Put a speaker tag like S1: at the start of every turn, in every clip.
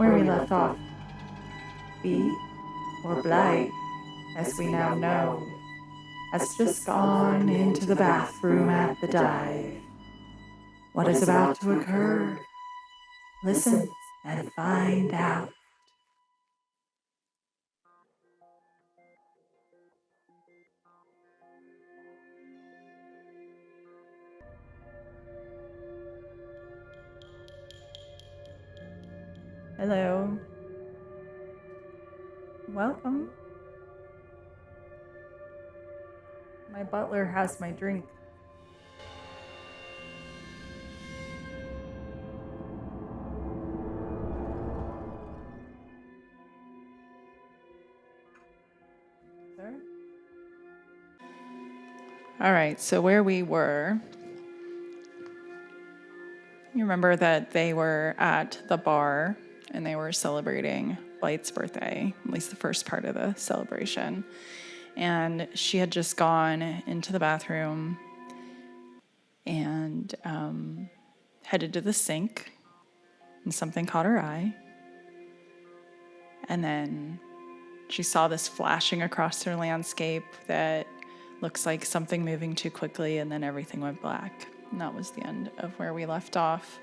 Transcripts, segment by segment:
S1: where we left off. Bee, or Blight, as we now know, has just gone into the bathroom at the dive. What is about to occur? Listen and find out. Hello. Welcome. My butler has my drink. Sir? All right, so where we were, you remember that they were at the bar and they were celebrating Blight's birthday, at least the first part of the celebration. And she had just gone into the bathroom and headed to the sink, and something caught her eye. And then she saw this flashing across her landscape that looks like something moving too quickly, and then everything went black. And that was the end of where we left off.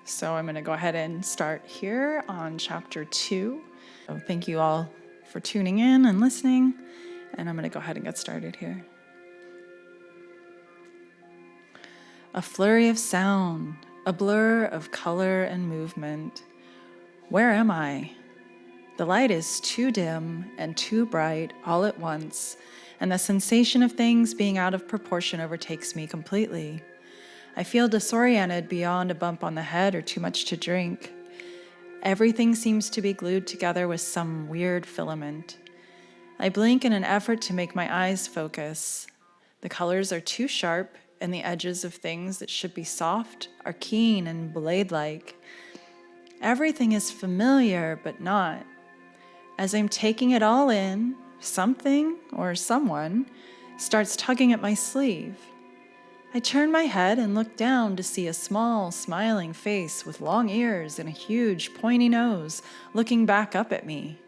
S1: So I'm going to go ahead and start here on chapter 2. So thank you all for tuning in and listening, and I'm going to go ahead and get started here. A flurry of sound, a blur of color and movement. Where am I? The light is too dim and too bright all at once, and the sensation of things being out of proportion overtakes me completely. I feel disoriented beyond a bump on the head or too much to drink. Everything seems to be glued together with some weird filament. I blink in an effort to make my eyes focus. The colors are too sharp, and the edges of things that should be soft are keen and blade-like. Everything is familiar, but not. As I'm taking it all in, something or someone starts tugging at my sleeve. I turn my head and look down to see a small, smiling face with long ears and a huge, pointy nose looking back up at me.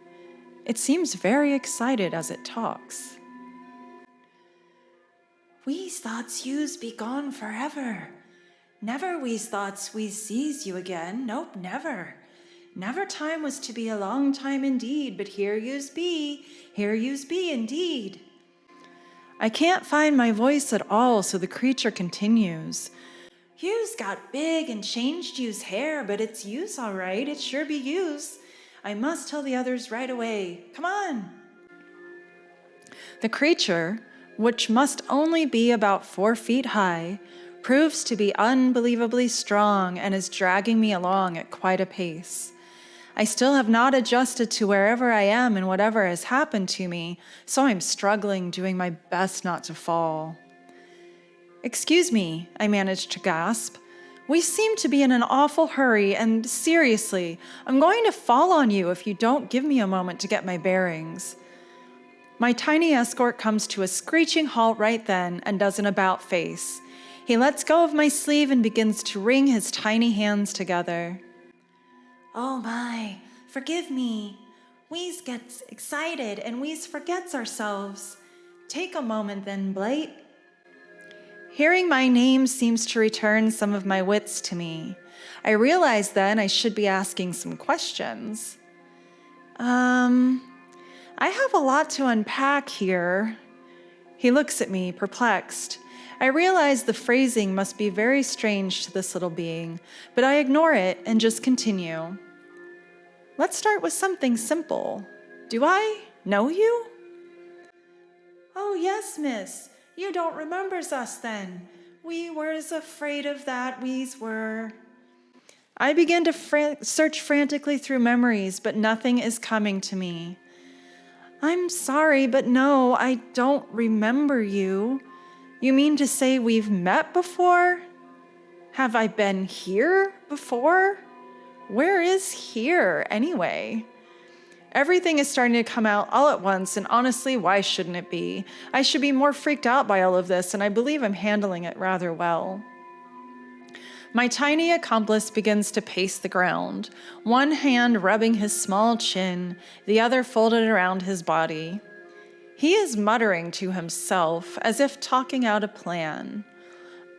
S1: It seems very excited as it talks. "We's thoughts you's be gone forever. Never we's thoughts we sees you again. Nope, never. Never time was to be a long time indeed, but here you's be indeed." I can't find my voice at all, so the creature continues. "You's got big and changed you's hair, but it's you's all right. It sure be you's. I must tell the others right away. Come on." The creature, which must only be about 4 feet high, proves to be unbelievably strong and is dragging me along at quite a pace. I still have not adjusted to wherever I am and whatever has happened to me, so I'm struggling, doing my best not to fall. "Excuse me," I managed to gasp. "We seem to be in an awful hurry, and seriously, I'm going to fall on you if you don't give me a moment to get my bearings." My tiny escort comes to a screeching halt right then and does an about-face. He lets go of my sleeve and begins to wring his tiny hands together. "Oh my, forgive me. We's gets excited and we's forgets ourselves. Take a moment then, Blight." Hearing my name seems to return some of my wits to me. I realize then I should be asking some questions. I have a lot to unpack here." He looks at me, perplexed. I realize the phrasing must be very strange to this little being, but I ignore it and just continue. "Let's start with something simple. Do I know you?" "Oh, yes, miss. You don't remembers us then. We were afraid of that, we's were." I begin to search frantically through memories, but nothing is coming to me. "I'm sorry, but no, I don't remember you. You mean to say we've met before? Have I been here before? Where is here, anyway?" Everything is starting to come out all at once, and honestly, why shouldn't it be? I should be more freaked out by all of this, and I believe I'm handling it rather well. My tiny accomplice begins to pace the ground, one hand rubbing his small chin, the other folded around his body. He is muttering to himself, as if talking out a plan.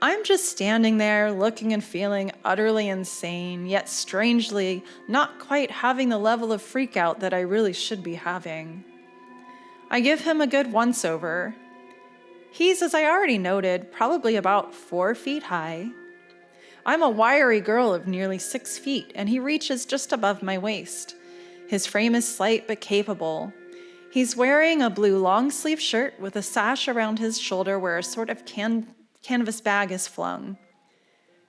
S1: I'm just standing there, looking and feeling utterly insane, yet strangely not quite having the level of freakout that I really should be having. I give him a good once-over. He's, as I already noted, probably about 4 feet high. I'm a wiry girl of nearly 6 feet, and he reaches just above my waist. His frame is slight but capable. He's wearing a blue long-sleeve shirt with a sash around his shoulder where a sort of canvas bag is flung.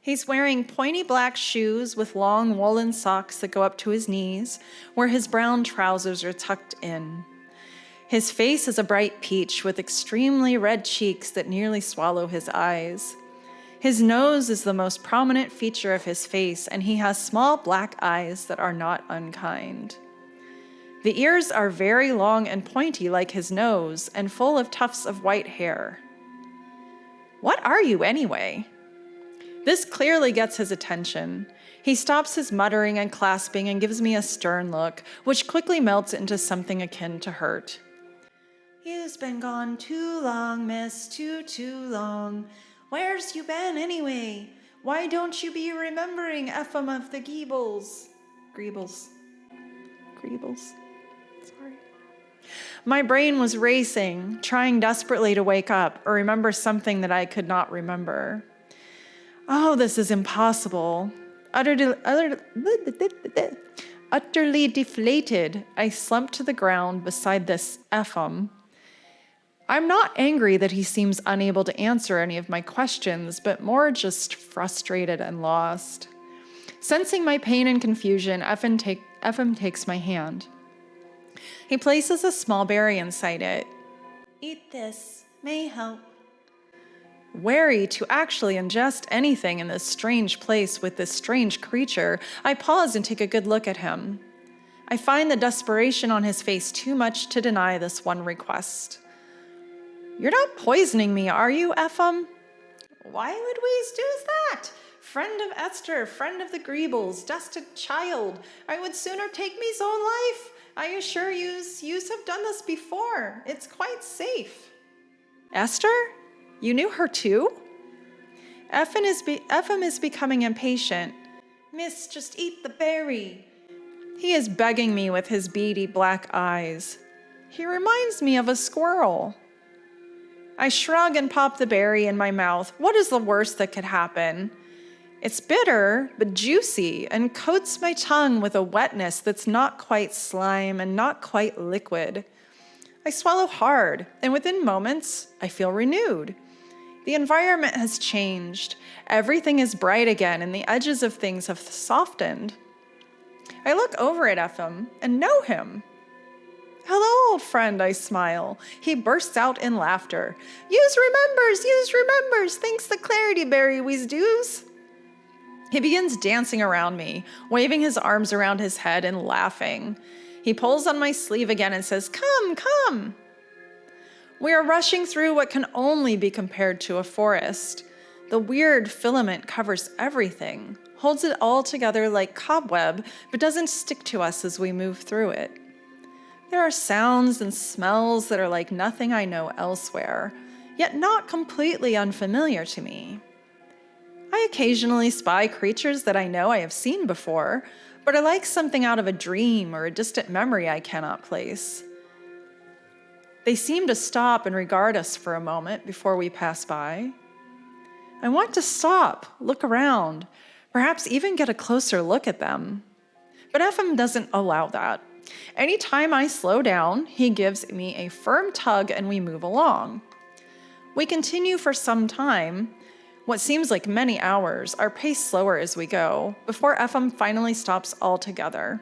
S1: He's wearing pointy black shoes with long woolen socks that go up to his knees, where his brown trousers are tucked in. His face is a bright peach with extremely red cheeks that nearly swallow his eyes. His nose is the most prominent feature of his face, and he has small black eyes that are not unkind. The ears are very long and pointy like his nose, and full of tufts of white hair. What are you anyway? This clearly gets his attention. He stops his muttering and clasping and gives me a stern look, which quickly melts into something akin to hurt. You've been gone too long, miss, too long. Where's you been anyway? Why don't you be remembering Ephraim of the Greebles? Sorry. My brain was racing, trying desperately to wake up or remember something that I could not remember. Oh, this is impossible. Utterly deflated, I slumped to the ground beside this Ephraim. I'm not angry that he seems unable to answer any of my questions, but more just frustrated and lost. Sensing my pain and confusion, Ephraim takes my hand. He places a small berry inside it. Eat this, may help. Wary to actually ingest anything in this strange place with this strange creature, I pause and take a good look at him. I find the desperation on his face too much to deny this one request. You're not poisoning me, are you, Ephraim? Why would we do that? Friend of Esther, friend of the Greebles, dusted child. I would sooner take me's own life. I assure yous have done this before. It's quite safe. Esther? You knew her too? Ephraim is becoming impatient. Miss, just eat the berry. He is begging me with his beady black eyes. He reminds me of a squirrel. I shrug and pop the berry in my mouth. What is the worst that could happen? It's bitter, but juicy, and coats my tongue with a wetness that's not quite slime and not quite liquid. I swallow hard, and within moments, I feel renewed. The environment has changed. Everything is bright again, and the edges of things have softened. I look over at Ephraim and know him. Hello, old friend, I smile. He bursts out in laughter. Yous remembers, thanks the clarity berry we's doos. He begins dancing around me, waving his arms around his head and laughing. He pulls on my sleeve again and says, Come. We are rushing through what can only be compared to a forest. The weird filament covers everything, holds it all together like cobweb, but doesn't stick to us as we move through it. There are sounds and smells that are like nothing I know elsewhere, yet not completely unfamiliar to me. I occasionally spy creatures that I know I have seen before, but are like something out of a dream or a distant memory I cannot place. They seem to stop and regard us for a moment before we pass by. I want to stop, look around, perhaps even get a closer look at them. But Ephraim doesn't allow that. Anytime I slow down, he gives me a firm tug and we move along. We continue for some time, what seems like many hours, our pace slower as we go, before Ephraim finally stops altogether.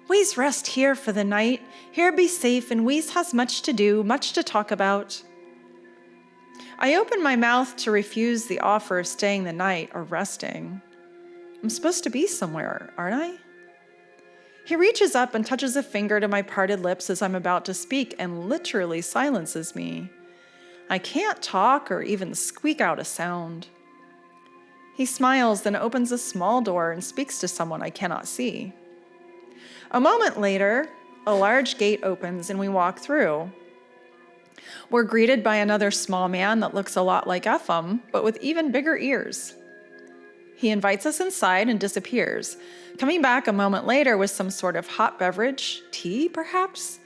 S1: We's rest here for the night, here be safe, and we's has much to do, much to talk about. I open my mouth to refuse the offer of staying the night or resting. I'm supposed to be somewhere, aren't I? He reaches up and touches a finger to my parted lips as I'm about to speak and literally silences me. I can't talk or even squeak out a sound.
S2: He smiles, then opens a small door and speaks to someone I cannot see. A moment later, a large gate opens and we walk through. We're greeted by another small man that looks a lot like Ephraim, but with even bigger ears. He invites us inside and disappears, coming back a moment later with some sort of hot beverage, tea perhaps,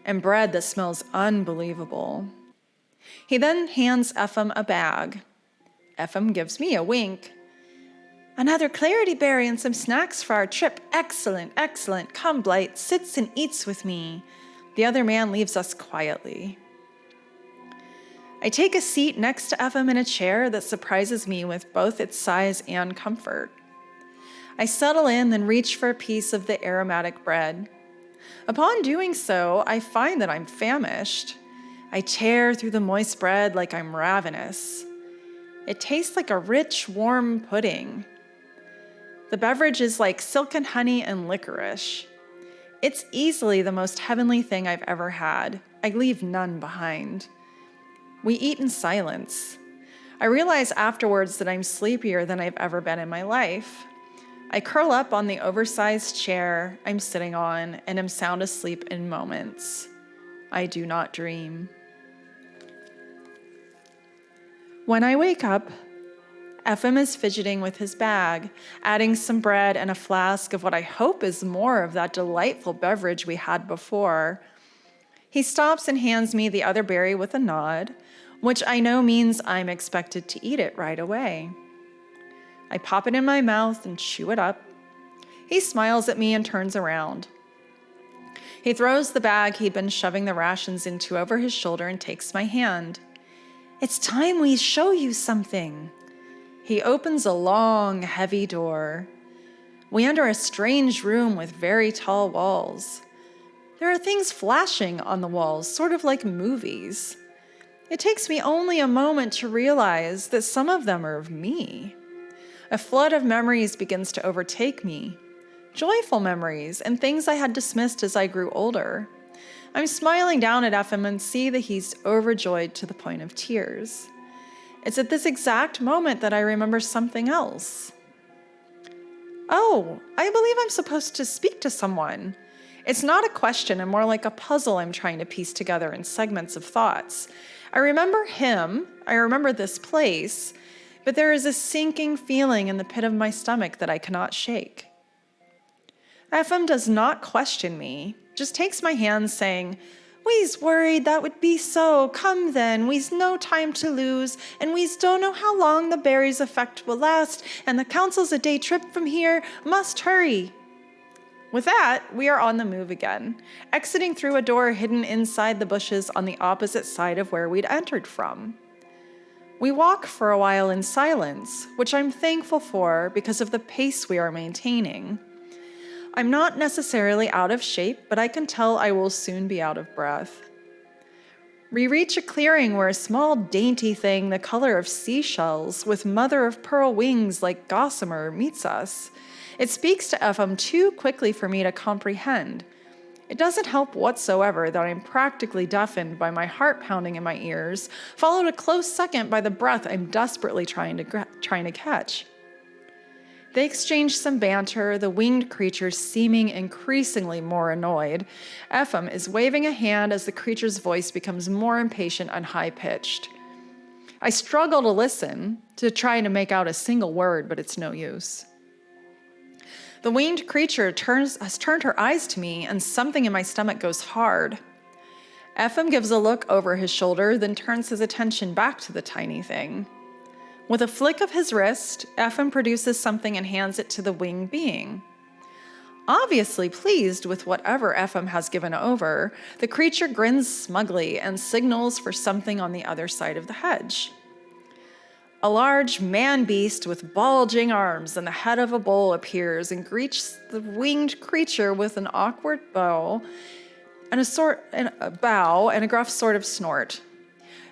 S2: and bread that smells unbelievable. He then hands Ephraim a bag. Ephraim gives me a wink. "Another clarity berry and some snacks for our trip. Excellent, excellent. Come, Blight, sits and eats with me." The other man leaves us quietly. I take a seat next to Ephraim in a chair that surprises me with both its size and comfort. I settle in, then reach for a piece of the aromatic bread. Upon doing so, I find that I'm famished. I tear through the moist bread like I'm ravenous. It tastes like a rich, warm pudding. The beverage is like silken honey and licorice. It's easily the most heavenly thing I've ever had. I leave none behind. We eat in silence. I realize afterwards that I'm sleepier than I've ever been in my life. I curl up on the oversized chair I'm sitting on and am sound asleep in moments. I do not dream. When I wake up, Ephraim is fidgeting with his bag, adding some bread and a flask of what I hope is more of that delightful beverage we had before. He stops and hands me the other berry with a nod, which I know means I'm expected to eat it right away. I pop it in my mouth and chew it up. He smiles at me and turns around. He throws the bag he'd been shoving the rations into over his shoulder and takes my hand. "It's time we show you something." He opens a long, heavy door. We enter a strange room with very tall walls. There are things flashing on the walls, sort of like movies. It takes me only a moment to realize that some of them are of me. A flood of memories begins to overtake me. Joyful memories and things I had dismissed as I grew older. I'm smiling down at Ephraim and see that he's overjoyed to the point of tears. It's at this exact moment that I remember something else. "Oh, I believe I'm supposed to speak to someone." It's not a question and more like a puzzle I'm trying to piece together in segments of thoughts. I remember him, I remember this place, but there is a sinking feeling in the pit of my stomach that I cannot shake. Ephraim does not question me, just takes my hand saying, "We's worried that would be so. Come then, we's no time to lose, and we's don't know how long the berry's effect will last, and the council's a day trip from here. Must hurry." With that, we are on the move again, exiting through a door hidden inside the bushes on the opposite side of where we'd entered from. We walk for a while in silence, which I'm thankful for because of the pace we are maintaining. I'm not necessarily out of shape, but I can tell I will soon be out of breath. We reach a clearing where a small dainty thing the color of seashells with mother-of-pearl wings like gossamer meets us. It speaks to Ephraim too quickly for me to comprehend. It doesn't help whatsoever that I'm practically deafened by my heart pounding in my ears, followed a close second by the breath I'm desperately trying to catch. They exchange some banter, the winged creature seeming increasingly more annoyed. Ephraim is waving a hand as the creature's voice becomes more impatient and high-pitched. I struggle to listen, to try to make out a single word, but it's no use. The winged creature has turned her eyes to me, and something in my stomach goes hard. Ephraim gives a look over his shoulder, then turns his attention back to the tiny thing. With a flick of his wrist, Ephraim produces something and hands it to the winged being. Obviously pleased with whatever Ephraim has given over, the creature grins smugly and signals for something on the other side of the hedge. A large man-beast with bulging arms and the head of a bull appears and greets the winged creature with an awkward bow and a gruff sort of snort.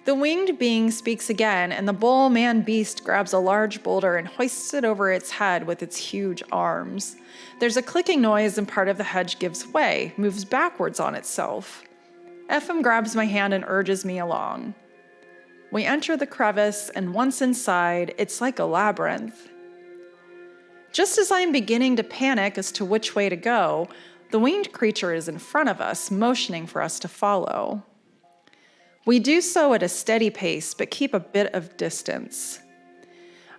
S2: The winged being speaks again, and the bull man-beast grabs a large boulder and hoists it over its head with its huge arms. There's a clicking noise and part of the hedge gives way, moves backwards on itself. Ephraim grabs my hand and urges me along. We enter the crevice, and once inside, it's like a labyrinth. Just as I'm beginning to panic as to which way to go, the winged creature is in front of us, motioning for us to follow. We do so at a steady pace, but keep a bit of distance.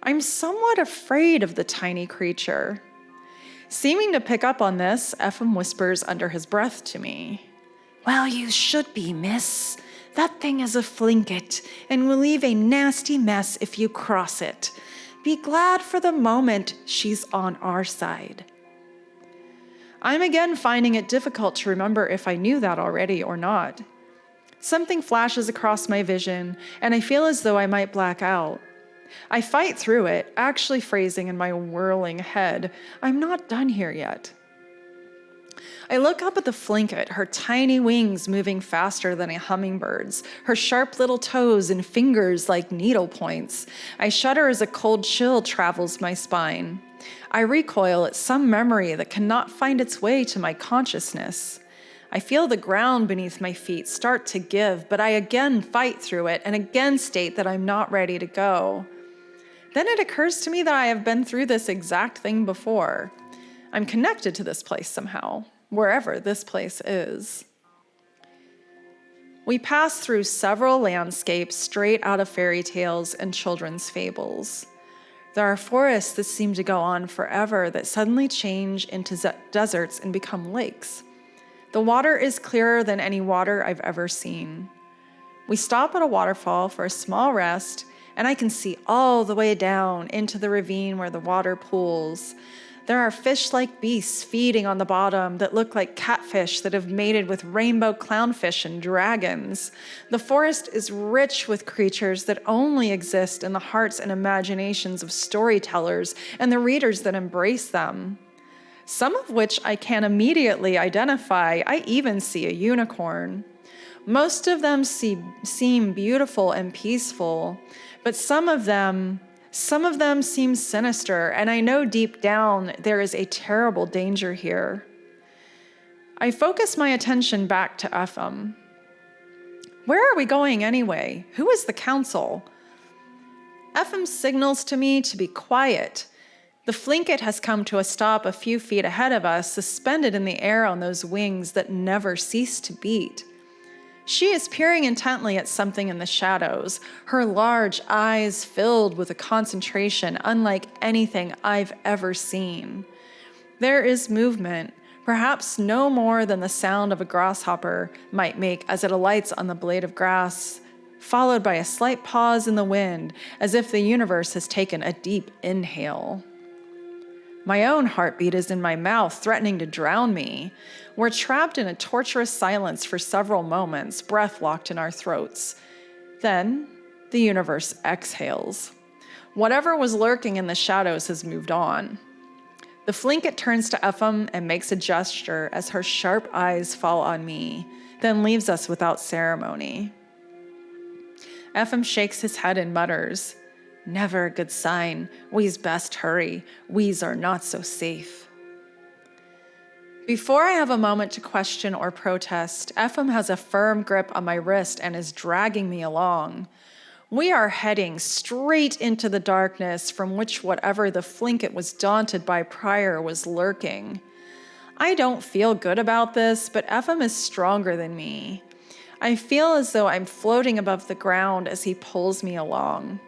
S2: I'm somewhat afraid of the tiny creature. Seeming to pick up on this, Ephraim whispers under his breath to me, "Well, you should be, miss. That thing is a flinket, and will leave a nasty mess if you cross it. Be glad for the moment she's on our side." I'm again finding it difficult to remember if I knew that already or not. Something flashes across my vision, and I feel as though I might black out. I fight through it, actually phrasing in my whirling head, "I'm not done here yet." I look up at the flinket, her tiny wings moving faster than a hummingbird's, her sharp little toes and fingers like needle points. I shudder as a cold chill travels my spine. I recoil at some memory that cannot find its way to my consciousness. I feel the ground beneath my feet start to give, but I again fight through it and again state that I'm not ready to go. Then it occurs to me that I have been through this exact thing before. I'm connected to this place somehow, wherever this place is. We pass through several landscapes straight out of fairy tales and children's fables. There are forests that seem to go on forever that suddenly change into deserts and become lakes. The water is clearer than any water I've ever seen. We stop at a waterfall for a small rest, and I can see all the way down into the ravine where the water pools. There are fish-like beasts feeding on the bottom that look like catfish that have mated with rainbow clownfish and dragons. The forest is rich with creatures that only exist in the hearts and imaginations of storytellers and the readers that embrace them. Some of which I can immediately identify. I even see a unicorn. Most of them seem beautiful and peaceful, but some of them seem sinister, and I know deep down there is a terrible danger here. I focus my attention back to Ephraim. Where are we going anyway? Who is the council? Ephraim signals to me to be quiet. The flinket has come to a stop a few feet ahead of us, suspended in the air on those wings that never cease to beat. She is peering intently at something in the shadows, her large eyes filled with a concentration unlike anything I've ever seen. There is movement, perhaps no more than the sound of a grasshopper might make as it alights on the blade of grass, followed by a slight pause in the wind, as if the universe has taken a deep inhale. My own heartbeat is in my mouth, threatening to drown me. We're trapped in a torturous silence for several moments, breath locked in our throats. Then, the universe exhales. Whatever was lurking in the shadows has moved on. The flinket turns to Ephraim and makes a gesture as her sharp eyes fall on me, then leaves us without ceremony. Ephraim shakes his head and mutters, "Never a good sign. We's best hurry. We's are not so safe." Before I have a moment to question or protest, Ephraim has a firm grip on my wrist and is dragging me along. We are heading straight into the darkness from which whatever the flinket was daunted by prior was lurking. I don't feel good about this, but Ephraim is stronger than me. I feel as though I'm floating above the ground as he pulls me along.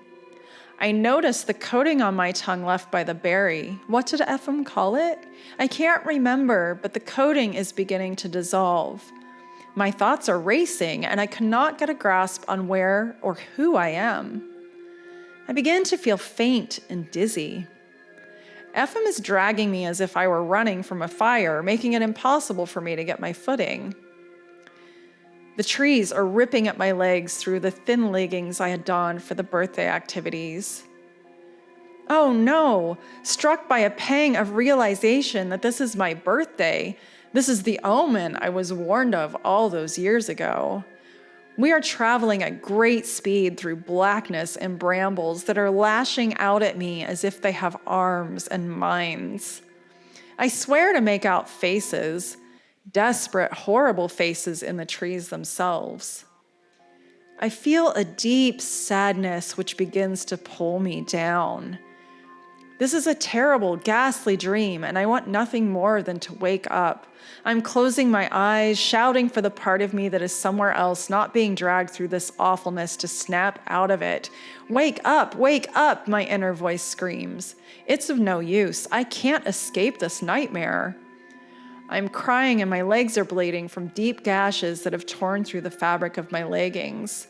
S2: I notice the coating on my tongue left by the berry. What did Ephraim call it? I can't remember, but the coating is beginning to dissolve. My thoughts are racing, and I cannot get a grasp on where or who I am. I begin to feel faint and dizzy. Ephraim is dragging me as if I were running from a fire, making it impossible for me to get my footing. The trees are ripping at my legs through the thin leggings I had donned for the birthday activities. Oh no! Struck by a pang of realization that this is my birthday. This is the omen I was warned of all those years ago. We are traveling at great speed through blackness and brambles that are lashing out at me as if they have arms and minds. I swear to make out faces. Desperate, horrible faces in the trees themselves. I feel a deep sadness which begins to pull me down. This is a terrible, ghastly dream, and I want nothing more than to wake up. I'm closing my eyes, shouting for the part of me that is somewhere else, not being dragged through this awfulness, to snap out of it. Wake up, my inner voice screams. It's of no use. I can't escape this nightmare. I'm crying and my legs are bleeding from deep gashes that have torn through the fabric of my leggings.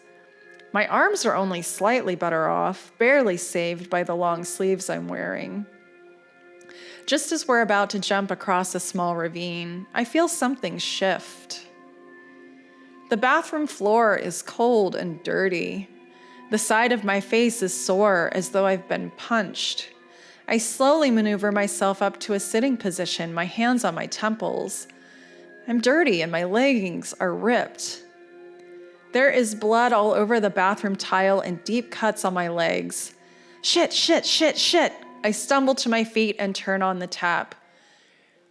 S2: My arms are only slightly better off, barely saved by the long sleeves I'm wearing. Just as we're about to jump across a small ravine, I feel something shift. The bathroom floor is cold and dirty. The side of my face is sore, as though I've been punched. I slowly maneuver myself up to a sitting position, my hands on my temples. I'm dirty and my leggings are ripped. There is blood all over the bathroom tile and deep cuts on my legs. Shit. I stumble to my feet and turn on the tap.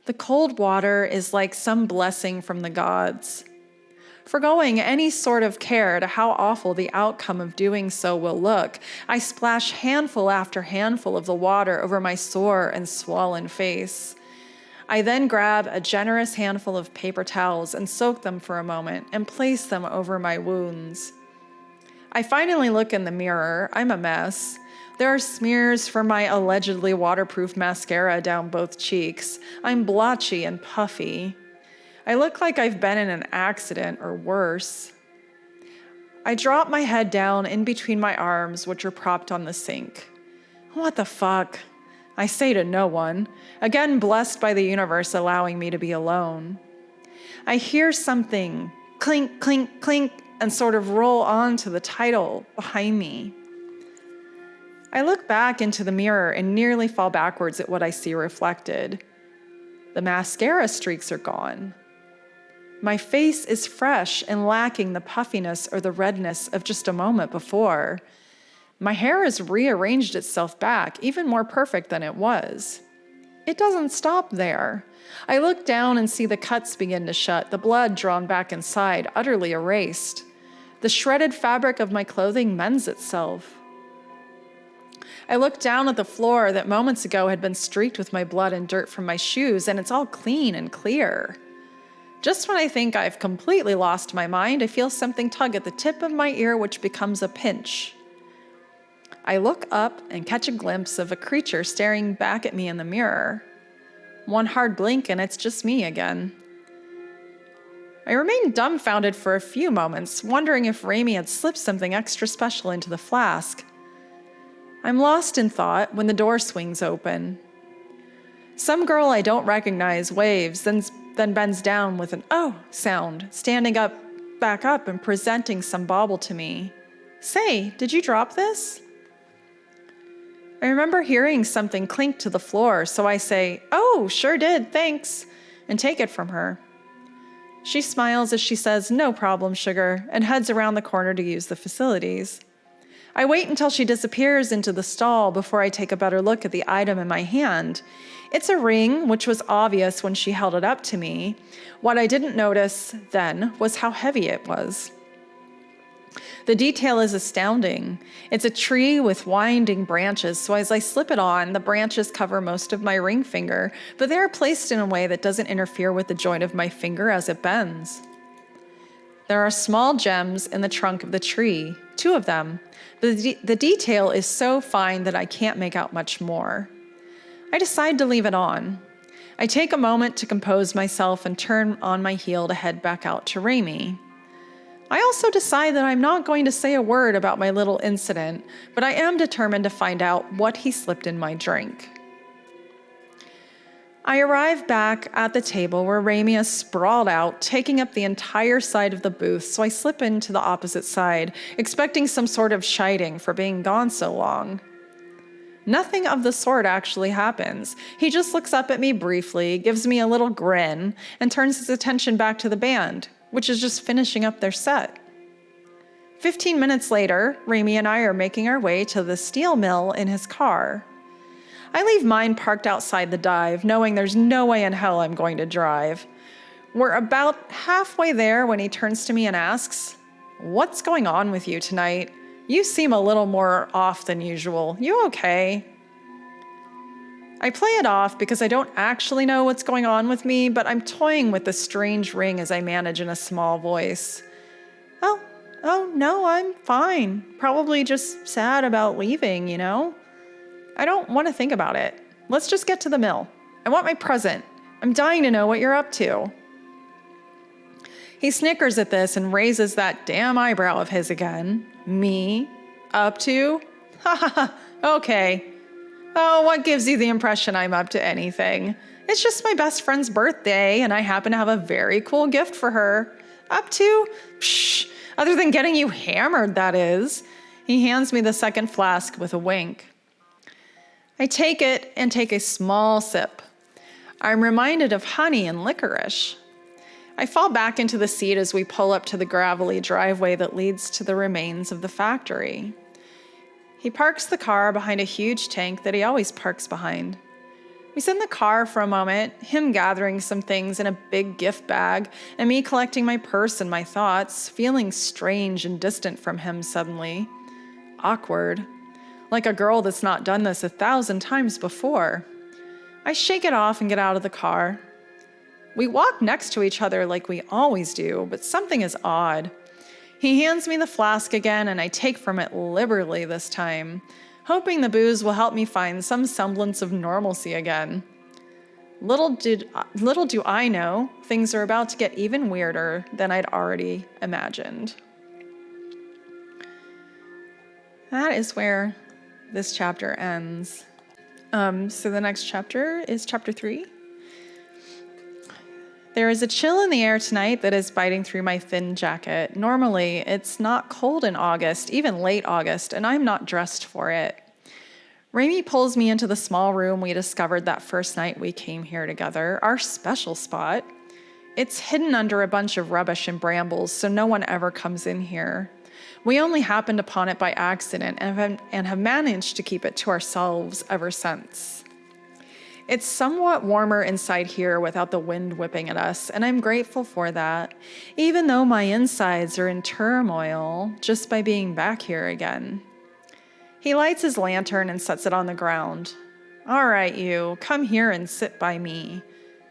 S2: The cold water is like some blessing from the gods. Forgoing any sort of care to how awful the outcome of doing so will look, I splash handful after handful of the water over my sore and swollen face. I then grab a generous handful of paper towels and soak them for a moment and place them over my wounds. I finally look in the mirror. I'm a mess. There are smears from my allegedly waterproof mascara down both cheeks. I'm blotchy and puffy. I look like I've been in an accident or worse. I drop my head down in between my arms, which are propped on the sink. What the fuck? I say to no one, again blessed by the universe allowing me to be alone. I hear something clink, clink, clink, and sort of roll onto the title behind me. I look back into the mirror and nearly fall backwards at what I see reflected. The mascara streaks are gone. My face is fresh and lacking the puffiness or the redness of just a moment before. My hair has rearranged itself back, even more perfect than it was. It doesn't stop there. I look down and see the cuts begin to shut, the blood drawn back inside, utterly erased. The shredded fabric of my clothing mends itself. I look down at the floor that moments ago had been streaked with my blood and dirt from my shoes, and it's all clean and clear. Just when I think I've completely lost my mind, I feel something tug at the tip of my ear, which becomes a pinch. I look up and catch a glimpse of a creature staring back at me in the mirror. One hard blink and it's just me again. I remain dumbfounded for a few moments, wondering if Raimi had slipped something extra special into the flask. I'm lost in thought when the door swings open. Some girl I don't recognize waves, then bends down with an "oh" sound, standing back up and presenting some bauble to me. Say, did you drop this? I remember hearing something clink to the floor, so I say, "Oh, sure did, thanks," and take it from her. She smiles as she says, "No problem, sugar," and heads around the corner to use the facilities. I wait until she disappears into the stall before I take a better look at the item in my hand. It's a ring, which was obvious when she held it up to me. What I didn't notice then was how heavy it was. The detail is astounding. It's a tree with winding branches, so as I slip it on, the branches cover most of my ring finger, but they are placed in a way that doesn't interfere with the joint of my finger as it bends. There are small gems in the trunk of the tree, 2 of them. The detail is so fine that I can't make out much more. I decide to leave it on. I take a moment to compose myself and turn on my heel to head back out to Raimi. I also decide that I'm not going to say a word about my little incident, but I am determined to find out what he slipped in my drink. I arrive back at the table where Raimi is sprawled out, taking up the entire side of the booth, so I slip into the opposite side, expecting some sort of chiding for being gone so long. Nothing of the sort actually happens. He just looks up at me briefly, gives me a little grin, and turns his attention back to the band, which is just finishing up their set. 15 minutes later, Raimi and I are making our way to the steel mill in his car. I leave mine parked outside the dive, knowing there's no way in hell I'm going to drive. We're about halfway there when he turns to me and asks, "What's going on with you tonight? You seem a little more off than usual. You okay?" I play it off because I don't actually know what's going on with me, but I'm toying with the strange ring as I manage in a small voice. Oh, no, I'm fine. Probably just sad about leaving, you know? I don't want to think about it. Let's just get to the mill. I want my present. I'm dying to know what you're up to. He snickers at this and raises that damn eyebrow of his again. Me? Up to? Ha ha ha. Okay. Oh, what gives you the impression I'm up to anything? It's just my best friend's birthday, and I happen to have a very cool gift for her. Up to? Psh, other than getting you hammered, that is. He hands me the second flask with a wink. I take it and take a small sip. I'm reminded of honey and licorice. I fall back into the seat as we pull up to the gravelly driveway that leads to the remains of the factory. He parks the car behind a huge tank that he always parks behind. We sit in the car for a moment, him gathering some things in a big gift bag, and me collecting my purse and my thoughts, feeling strange and distant from him suddenly. Awkward. Like a girl that's not done this 1,000 times before. I shake it off and get out of the car. We walk next to each other like we always do, but something is odd. He hands me the flask again, and I take from it liberally this time, hoping the booze will help me find some semblance of normalcy again. Little do I know, things are about to get even weirder than I'd already imagined. That is where this chapter ends. So the next chapter is chapter 3. There is a chill in the air tonight that is biting through my thin jacket. Normally, it's not cold in August, even late August, and I'm not dressed for it. Raimi pulls me into the small room we discovered that first night we came here together, our special spot. It's hidden under a bunch of rubbish and brambles, so no one ever comes in here. We only happened upon it by accident and have managed to keep it to ourselves ever since. It's somewhat warmer inside here without the wind whipping at us, and I'm grateful for that, even though my insides are in turmoil just by being back here again. He lights his lantern and sets it on the ground. All right, you, come here and sit by me.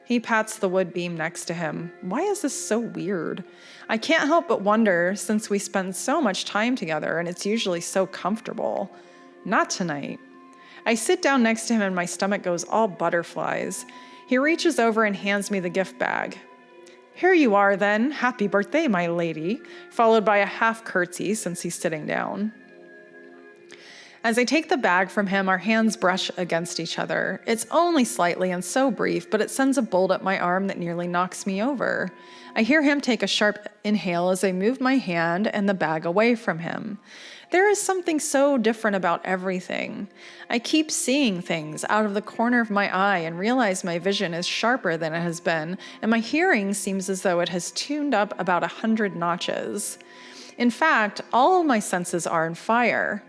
S2: He pats the wood beam next to him. Why is this so weird? I can't help but wonder, since we spend so much time together and it's usually so comfortable. Not tonight. I sit down next to him and my stomach goes all butterflies. He reaches over and hands me the gift bag. Here you are then, happy birthday, my lady, followed by a half curtsy since he's sitting down. As I take the bag from him, our hands brush against each other. It's only slightly and so brief, but it sends a bolt up my arm that nearly knocks me over. I hear him take a sharp inhale as I move my hand and the bag away from him. There is something so different about everything. I keep seeing things out of the corner of my eye and realize my vision is sharper than it has been, and my hearing seems as though it has tuned up about 100 notches. In fact, all of my senses are on fire.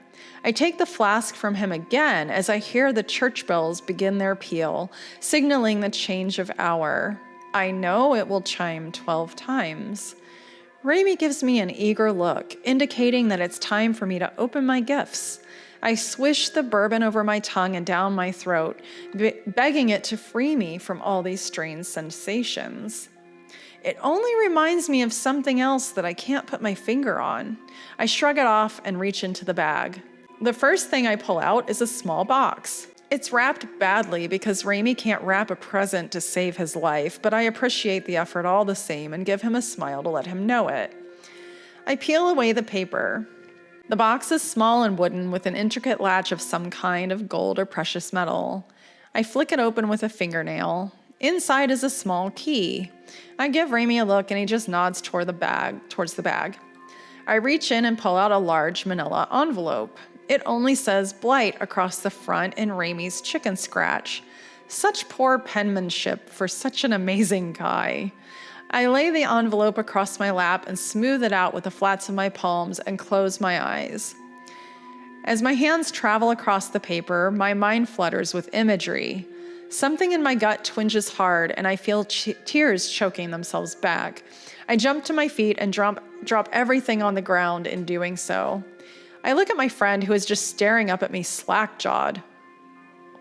S2: I take the flask from him again as I hear the church bells begin their peal, signaling the change of hour. I know it will chime 12 times. Raimi gives me an eager look, indicating that it's time for me to open my gifts. I swish the bourbon over my tongue and down my throat, begging it to free me from all these strange sensations. It only reminds me of something else that I can't put my finger on. I shrug it off and reach into the bag. The first thing I pull out is a small box. It's wrapped badly because Raimi can't wrap a present to save his life, but I appreciate the effort all the same and give him a smile to let him know it. I peel away the paper. The box is small and wooden with an intricate latch of some kind of gold or precious metal. I flick it open with a fingernail. Inside is a small key. I give Raimi a look and he just nods towards the bag. I reach in and pull out a large manila envelope. It only says Blight across the front in Raimi's chicken scratch. Such poor penmanship for such an amazing guy. I lay the envelope across my lap and smooth it out with the flats of my palms and close my eyes. As my hands travel across the paper, my mind flutters with imagery. Something in my gut twinges hard and I feel tears choking themselves back. I jump to my feet and drop everything on the ground in doing so. I look at my friend who is just staring up at me slack-jawed.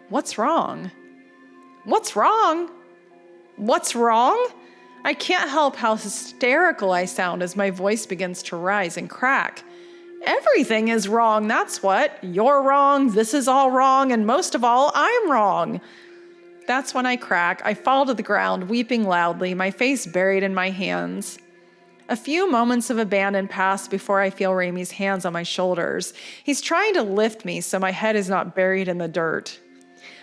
S2: What's wrong? What's wrong? What's wrong? I can't help how hysterical I sound as my voice begins to rise and crack. Everything is wrong, that's what. You're wrong, this is all wrong, and most of all, I'm wrong. That's when I crack. I fall to the ground, weeping loudly, my face buried in my hands. A few moments of abandon pass before I feel Ramey's hands on my shoulders. He's trying to lift me so my head is not buried in the dirt.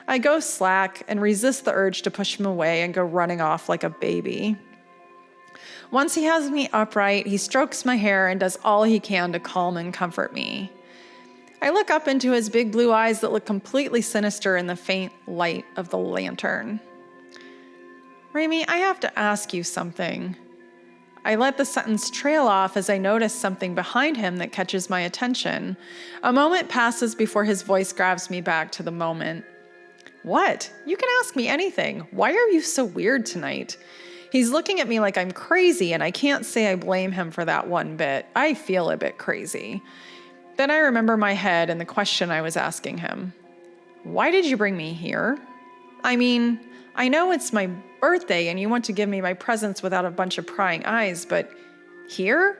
S2: I go slack and resist the urge to push him away and go running off like a baby. Once he has me upright, he strokes my hair and does all he can to calm and comfort me. I look up into his big blue eyes that look completely sinister in the faint light of the lantern. Ramey, I have to ask you something. I let the sentence trail off as I notice something behind him that catches my attention. A moment passes before his voice grabs me back to the moment. What? You can ask me anything. Why are you so weird tonight? He's looking at me like I'm crazy, and I can't say I blame him for that one bit. I feel a bit crazy. Then I remember my head and the question I was asking him. Why did you bring me here? I mean, I know it's my birthday and you want to give me my presents without a bunch of prying eyes, but here?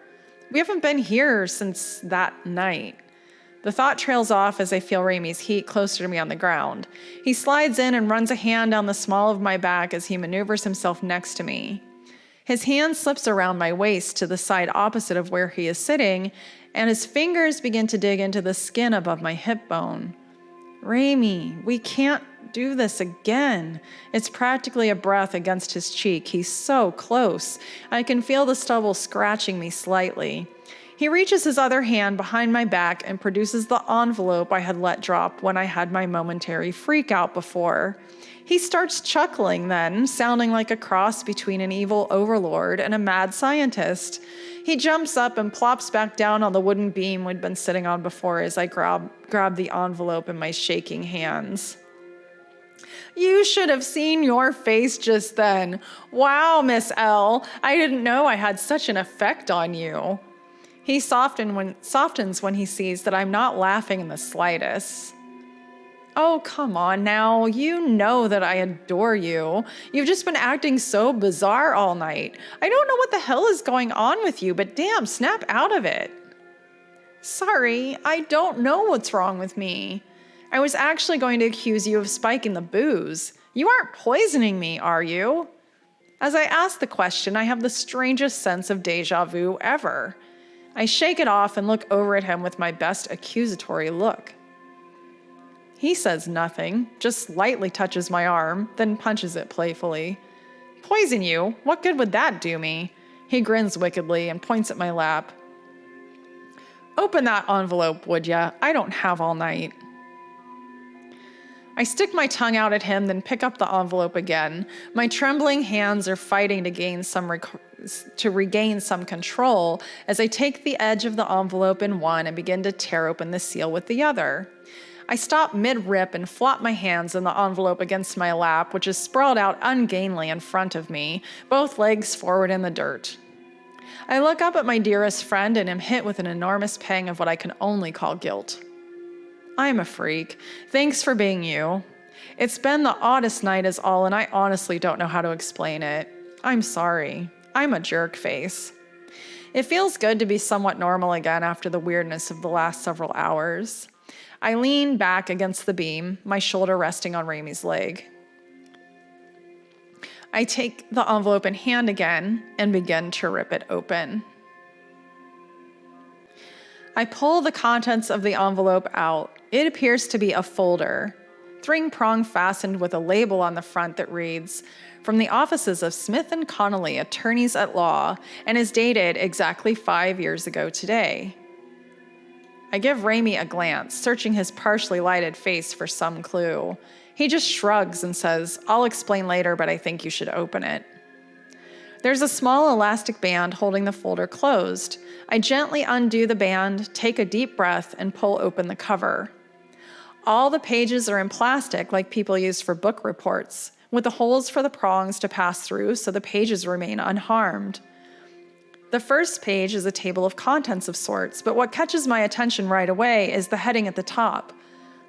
S2: We haven't been here since that night. The thought trails off as I feel Ramey's heat closer to me on the ground. He slides in and runs a hand down the small of my back as he maneuvers himself next to me. His hand slips around my waist to the side opposite of where he is sitting, and his fingers begin to dig into the skin above my hip bone. Ramey, we can't do this again. It's practically a breath against his cheek. He's so close. I can feel the stubble scratching me slightly. He reaches his other hand behind my back and produces the envelope I had let drop when I had my momentary freak out before. He starts chuckling then, sounding like a cross between an evil overlord and a mad scientist. He jumps up and plops back down on the wooden beam we'd been sitting on before as I grab the envelope in my shaking hands. You should have seen your face just then. Wow, Miss L, I didn't know I had such an effect on you. He softens when he sees that I'm not laughing in the slightest. Oh, come on now. You know that I adore you. You've just been acting so bizarre all night. I don't know what the hell is going on with you, but damn, snap out of it. Sorry, I don't know what's wrong with me. I was actually going to accuse you of spiking the booze. You aren't poisoning me, are you? As I ask the question, I have the strangest sense of deja vu ever. I shake it off and look over at him with my best accusatory look. He says nothing, just lightly touches my arm, then punches it playfully. Poison you? What good would that do me? He grins wickedly and points at my lap. Open that envelope, would ya? I don't have all night. I stick my tongue out at him, then pick up the envelope again. My trembling hands are fighting to regain some control as I take the edge of the envelope in one and begin to tear open the seal with the other. I stop mid-rip and flop my hands in the envelope against my lap, which is sprawled out ungainly in front of me, both legs forward in the dirt. I look up at my dearest friend and am hit with an enormous pang of what I can only call guilt. I'm a freak. Thanks for being you. It's been the oddest night is all, and I honestly don't know how to explain it. I'm sorry. I'm a jerk face. It feels good to be somewhat normal again after the weirdness of the last several hours. I lean back against the beam, my shoulder resting on Ramey's leg. I take the envelope in hand again and begin to rip it open. I pull the contents of the envelope out. It appears to be a folder, three-prong fastened with a label on the front that reads, "From the offices of Smith & Connolly, attorneys at law," and is dated exactly 5 years ago today. I give Ramey a glance, searching his partially lighted face for some clue. He just shrugs and says, "I'll explain later, but I think you should open it." There's a small elastic band holding the folder closed. I gently undo the band, take a deep breath, and pull open the cover. All the pages are in plastic like people use for book reports, with the holes for the prongs to pass through so the pages remain unharmed. The first page is a table of contents of sorts, but what catches my attention right away is the heading at the top,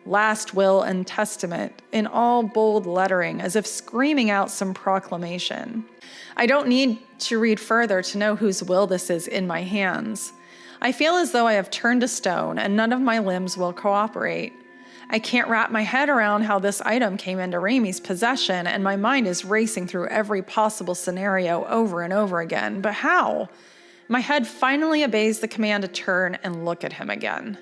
S2: last will and testament in all bold lettering, as if screaming out some proclamation. I don't need to read further to know whose will this is in my hands. I feel as though I have turned to stone and none of my limbs will cooperate. I can't wrap my head around how this item came into Ramie's possession, and my mind is racing through every possible scenario over and over again. But how? My head finally obeys the command to turn and look at him again.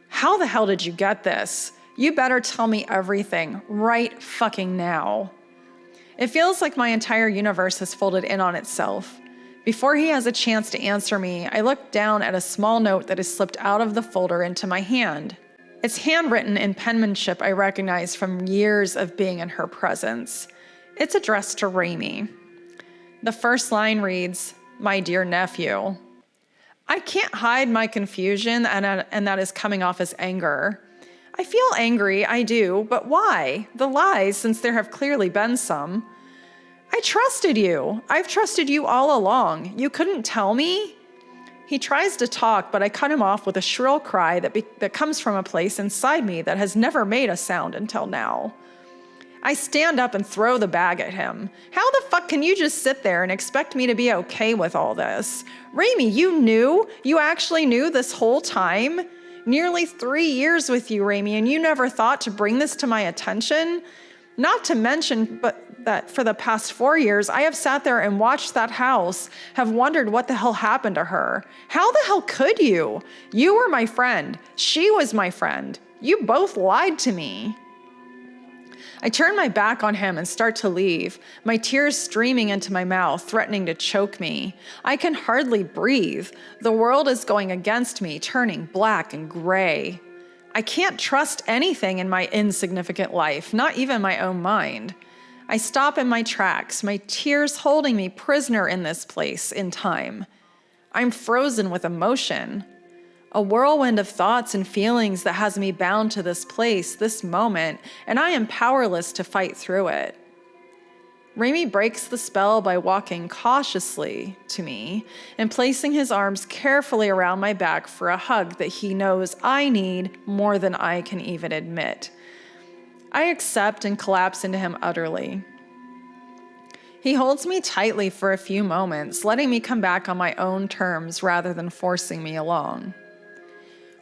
S2: How the hell did you get this? You better tell me everything right fucking now. It feels like my entire universe has folded in on itself. Before he has a chance to answer me, I look down at a small note that has slipped out of the folder into my hand. It's handwritten in penmanship I recognize from years of being in her presence. It's addressed to Ramie. The first line reads, "My dear nephew." I can't hide my confusion, and that is coming off as anger. I feel angry, I do, but why? The lies, since there have clearly been some. I trusted you. I've trusted you all along. You couldn't tell me? He tries to talk, but I cut him off with a shrill cry that comes from a place inside me that has never made a sound until now. I stand up and throw the bag at him. How the fuck can you just sit there and expect me to be okay with all this? Ramie, you knew? You actually knew this whole time? Nearly 3 years with you, Ramie, and you never thought to bring this to my attention? Not to mention, but that for the past 4 years, I have sat there and watched that house, have wondered what the hell happened to her. How the hell could you? You were my friend. She was my friend. You both lied to me. I turn my back on him and start to leave, my tears streaming into my mouth, threatening to choke me. I can hardly breathe. The world is going against me, turning black and gray. I can't trust anything in my insignificant life, not even my own mind. I stop in my tracks, my tears holding me prisoner in this place in time. I'm frozen with emotion. A whirlwind of thoughts and feelings that has me bound to this place, this moment, and I am powerless to fight through it. Ramie breaks the spell by walking cautiously to me and placing his arms carefully around my back for a hug that he knows I need more than I can even admit. I accept and collapse into him utterly. He holds me tightly for a few moments, letting me come back on my own terms rather than forcing me along.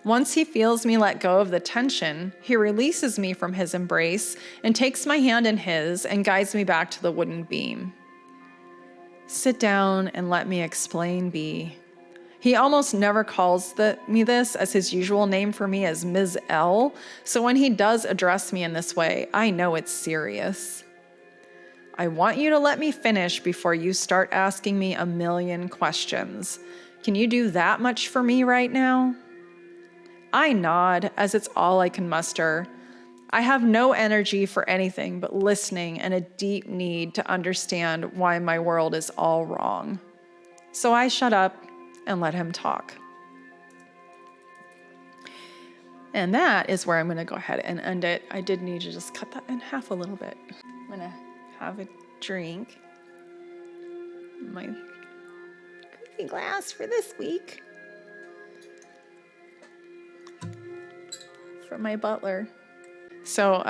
S2: Once he feels me let go of the tension, he releases me from his embrace and takes my hand in his and guides me back to the wooden beam. Sit down and let me explain, B. He almost never calls me this, as his usual name for me is Ms. L, so when he does address me in this way, I know it's serious. I want you to let me finish before you start asking me a million questions. Can you do that much for me right now? I nod, as it's all I can muster. I have no energy for anything but listening and a deep need to understand why my world is all wrong. So I shut up and let him talk. And that is where I'm going to go ahead and end it. I did need to just cut that in half a little bit. I'm going to have a drink. My coffee glass for this week. From my butler. So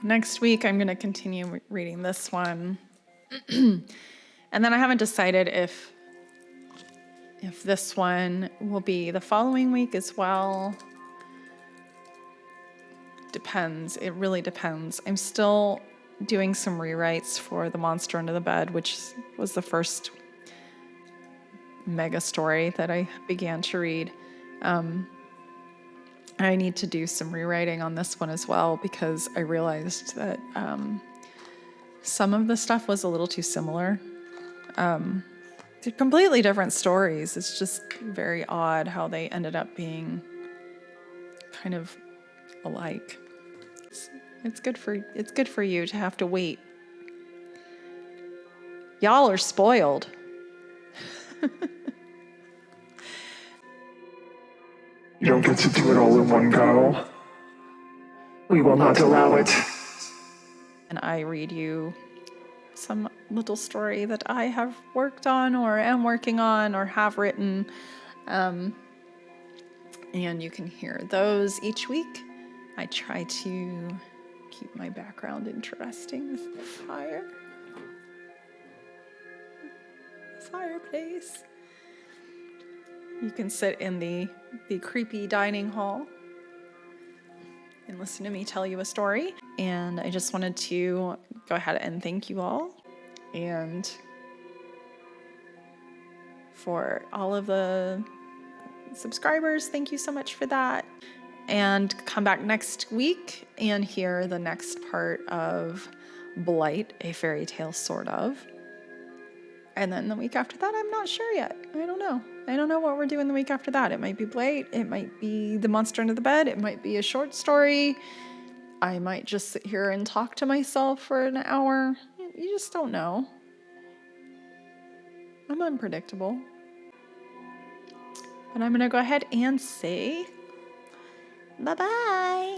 S2: next week I'm going to continue reading this one. And then I haven't decided if this one will be the following week as well. Depends. It really depends. I'm still doing some rewrites for The Monster Under the Bed, which was the first mega story that I began to read. I need to do some rewriting on this one as well, because I realized that some of the stuff was a little too similar. They're completely different stories. It's just very odd how they ended up being kind of alike. It's good for you to have to wait. Y'all are spoiled.
S3: You don't get to do it all in one go. We will not allow it.
S2: And I read you some little story that I have worked on or am working on or have written. And And you can hear those each week. I try to keep my background interesting with the fireplace. You can sit in the creepy dining hall and listen to me tell you a story. And I just wanted to go ahead and thank you all. And for all of the subscribers, thank you so much for that. And come back next week and hear the next part of Blight, a fairy tale sort of. And then the week after that, I'm not sure yet. I don't know. I don't know what we're doing the week after that. It might be Blight. It might be The Monster Under the Bed. It might be a short story. I might just sit here and talk to myself for an hour. You just don't know. I'm unpredictable. But I'm going to go ahead and say bye-bye.